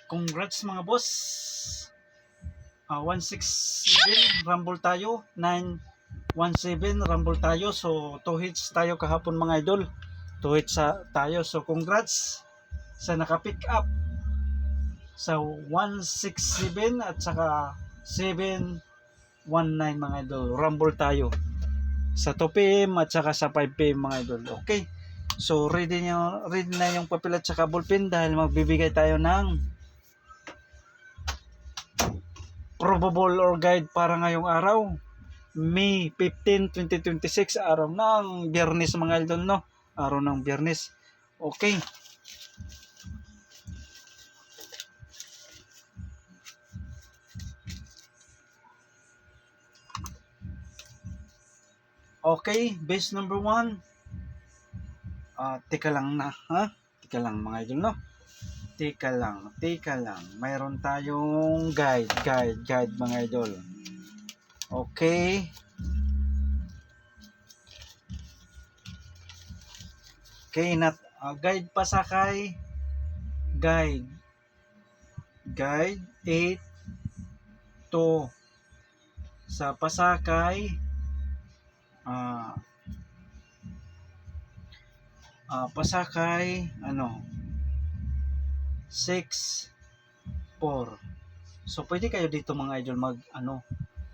Congrats mga boss. 167 rumble tayo. 917 rumble tayo. So 2 hits tayo kahapon mga idol. 2 hits tayo. So congrats sa naka-pick up sa 167 at saka 719 mga idol. Rumble tayo sa 2 PM at saka sa 5 PM mga idol. Okay. So ready na yung papel at saka ballpen dahil magbibigay tayo ng probable or guide para ngayong araw, May 15, 2026, araw ng Biyernes mga idol, no? Araw ng Biyernes. Okay. Okay, base number 1. Teka lang na, ha? Teka lang mga idol, no? Teka lang. Mayroon tayong guide mga idol. Okay. Okay, guide pasakay. Guide 8 to sa pasakay. Pasakay 6-4. So pwede kayo dito mga idol mag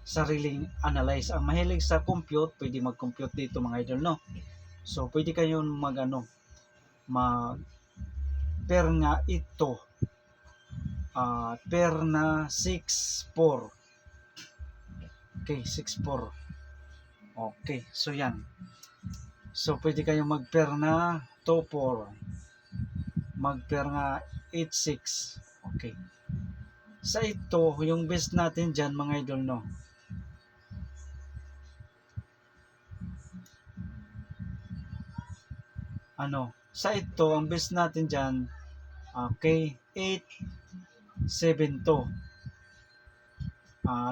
sariling analyze. Ang mahilig sa compute, pwede mag-compute dito mga idol, no? So pwede kayo mag pair nga ito. Pair na 6-4. Okay, 6-4. Okay, so yan. So pwede kayo mag-pair na 2-4. Mag-pair nga 8-6. Okay. Sa ito, yung best natin dyan mga idol, no? Sa ito, ang best natin dyan, okay, 8-7-2.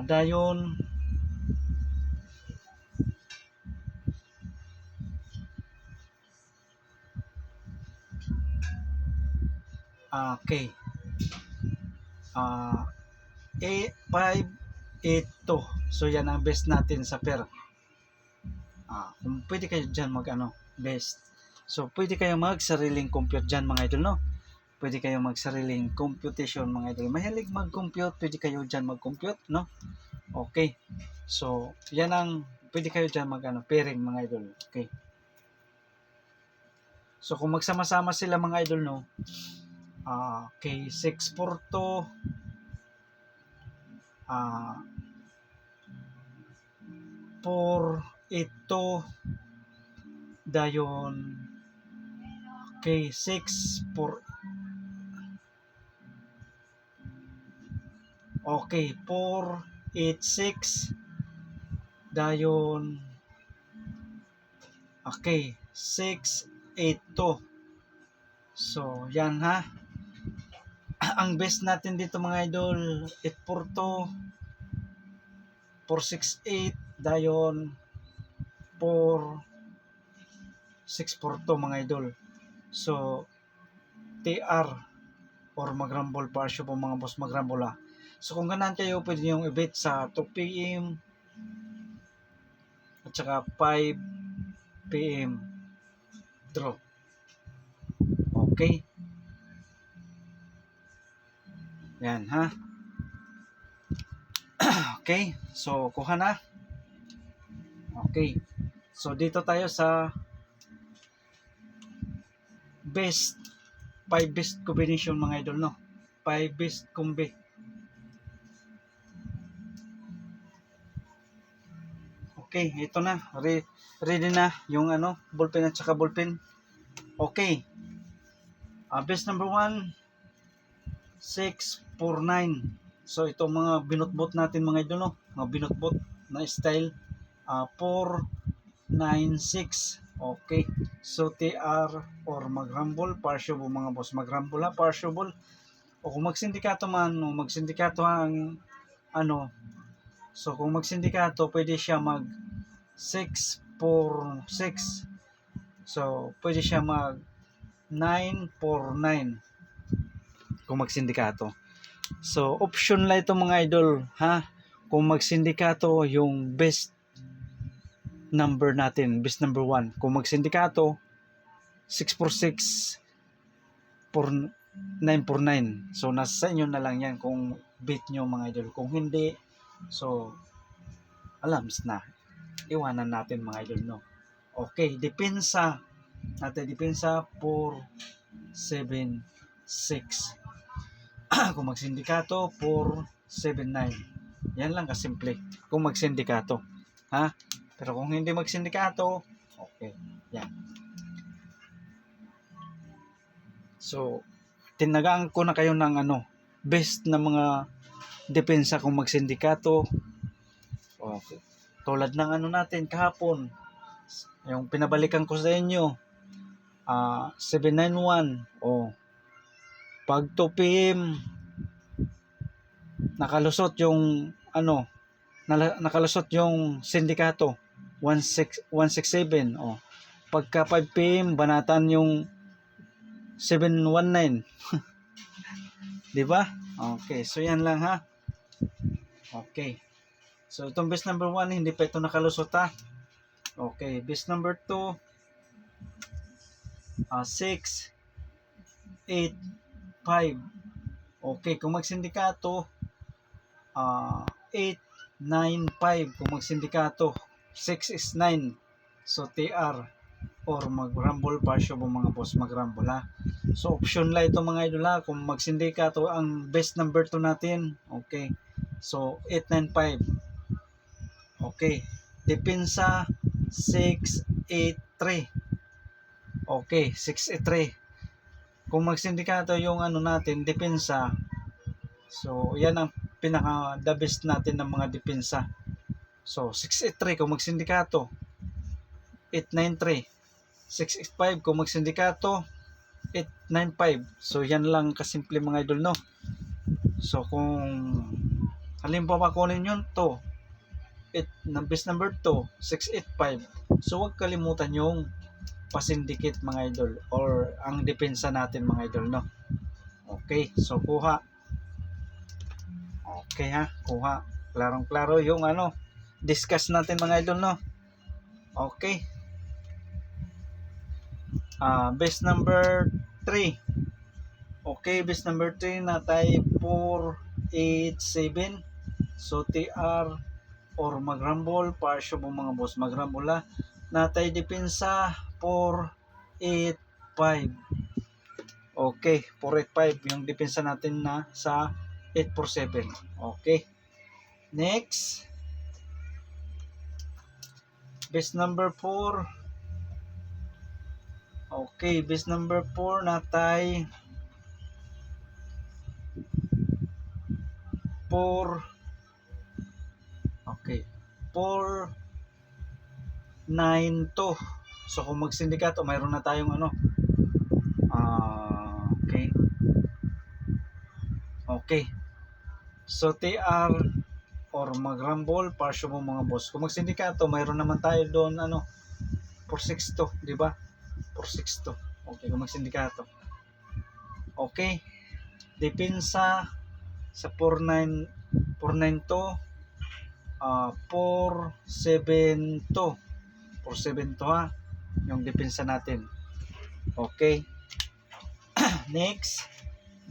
Dayon, okay, 5-8-2. So yan ang best natin sa pair. Kung pwede kayo dyan best. So pwede kayo mag-sariling compute dyan mga idol, no? Pwede kayo mag-sariling computation mga idol. Mahilig mag-compute, pwede kayo dyan mag-compute, no? Okay. So yan ang pwede kayo dyan pairing mga idol. Okay. So kung magsama-sama sila mga idol, no? Okay, 6-4-2. 4-8-2. Dayon, okay, 6-4. Okay, 4-8-6. Dayon, okay, 6-8-2. So yan ha. Ang best natin dito mga idol, 8-4-2, 4-6-8, dayon 4-6-4-2 mga idol. So TR or mag-rumble parsyo po mga boss, mag-rumble ha. So kung ganahan kayo, pwede nyo i-bet sa 2 PM at saka 5 PM draw. Okay. Yan ha. Okay. So kuha na. Okay. So dito tayo sa best 5 best combination mga idol, no? 5 best combi. Okay, ito na. Ready na yung ballpen at saka ballpen. Okay. Best number 1, 6-4-9. So ito mga binutbot natin mga idol, no? Mga binutbot na style. 4-9-6. Okay. So TR or mag-rumble, partiable mga boss. Mag-rumble ha, partiable. O kung magsindikato man, o magsindikato ang so kung magsindikato, pwede siya mag 6-4-6. So pwede siya mag 9-4-9 kung magsindikato. So, option lang ito mga idol, ha? Kung magsindikato, yung best number natin, best number 1. Kung magsindikato, 646 949. So, nasa sa inyo na lang yan kung beat nyo mga idol. Kung hindi, so, alams na. Iwanan natin mga idol, no? Okay, depensa. Natin depensa 476. Kung magsindikato 479. Yan lang kasimple kung magsindikato, ha? Pero kung hindi magsindikato, okay, yan. So, tinagaan ko na kayo ng best na mga depensa kung magsindikato. Okay. Tulad ng natin kahapon, yung pinabalikan ko sa inyo, 791, pag 2 PM nakalusot yung nakalusot yung sindikato 167. Pagka 5 PM banatan yung 719. Di ba? Okay, so yan lang ha. Okay. So itong best number 1 hindi pa ito nakalusot ha. Okay, best number 2 6 8 5. Okay, kung magsindikato 8 9 5. Kung magsindikato 6 is 9. So TR or mag-rumble partial mo mga boss, mag-rumble ha. So option lang ito mga idol ha. Kung magsindikato ang best number 2 natin. Okay. So 895. Okay. Depensa 683. Okay, 683. Kung magsindikato yung natin, depensa. So yan ang pinaka the best natin ng mga depensa. So 683 kung magsindikato. 893. 685 kung magsindikato. 895. So yan lang kasimple mga idol, no. So kung halimbawa kunin yun to best number 2 685. So huwag kalimutan yung pasindikit mga idol or ang depensa natin mga idol, no. Okay, so kuha. Okay ha, kuha. Klarong klaro yung discuss natin mga idol, no. Okay. Best number 3. Okay, best number 3 natay 487. So TR or mag-rumble partial mo mga boss, mag-rumble ha. Natay depensa 485. Okay, 485 yung depensa natin na sa 847. Okay. Next. Best number 4. Okay, best number 4 natay 4. Okay. 492. So kung magsindikato, mayroon na tayong okay. Okay. So TR or mag-rumble partial mo mga boss. Kung magsindikato, mayroon naman tayo doon 462, di ba? 462. Okay, kung magsindikato. Okay. Depensa sa 492 472 ha yung depensa natin. Okay. Next,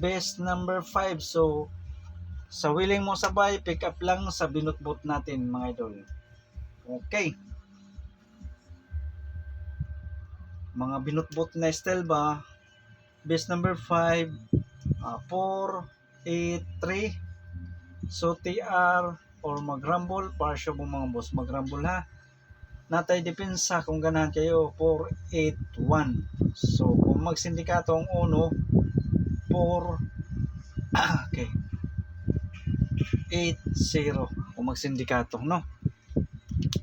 best number 5. So sa willing mo sabay, pick up lang sa binutbot natin mga idol. Okay. Mga binutbot na style ba? Best number 5 483. So TR or mag-rumble partial mo mga boss, mag-rumble ha. Natay depensa kung ganahan kayo 481. So kung magsindikato ang 1 okay 80 kung magsindikato, no.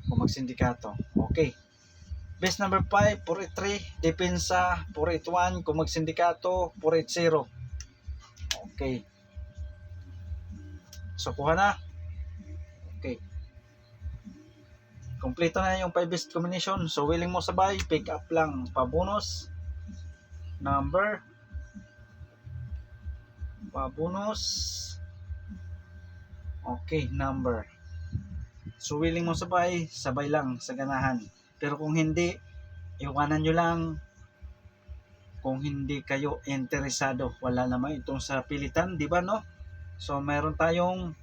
Kung magsindikato. Okay. Best number 5 483. Depensa 481. Kung magsindikato 480. Okay. So kuha na. Okay. Kompleto na yung 5 best combination. So willing mo sabay, pick up lang pa-bonus number. Pa-bonus Okay, number. So willing mo sabay, sabay lang sa ganahan. Pero kung hindi, iwanan nyo lang. Kung hindi kayo interesado, wala naman itong sa pilitan, di ba no? So meron tayong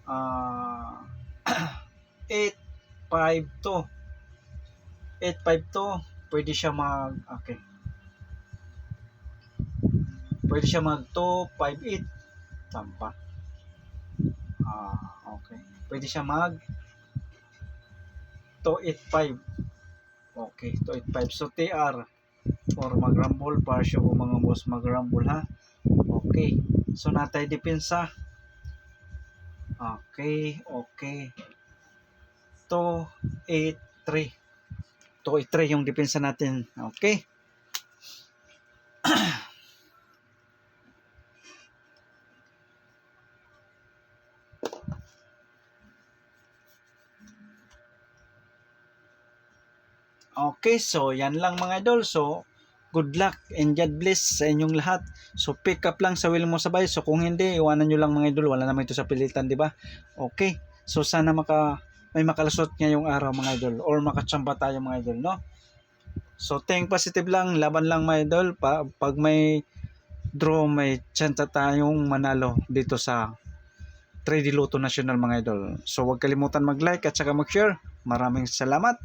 852. 852, pwede siya mag okay. Pwede siya mag 258. Tampa. Okay. Pwede siya mag 285. Okay, 285. So TR or mag-rumble para siya kung mga boss mag-rumble ha. Okay. So natay depensa. Okay. 283. 283 yung depensa natin. Okay. Okay, so yan lang mga idol. So, good luck and God bless sa inyong lahat. So, pick up lang sa will mo sabay. So, kung hindi, iwanan nyo lang mga idol. Wala naman ito sa pilitan, di ba? Okay. So, sana may makalusot ngayong araw mga idol or makatsamba tayo mga idol, no? So, think positive lang. Laban lang mga idol. Pag may draw, may chance tayong manalo dito sa 3D Lotto National mga idol. So, huwag kalimutan mag-like at saka mag-share. Maraming salamat.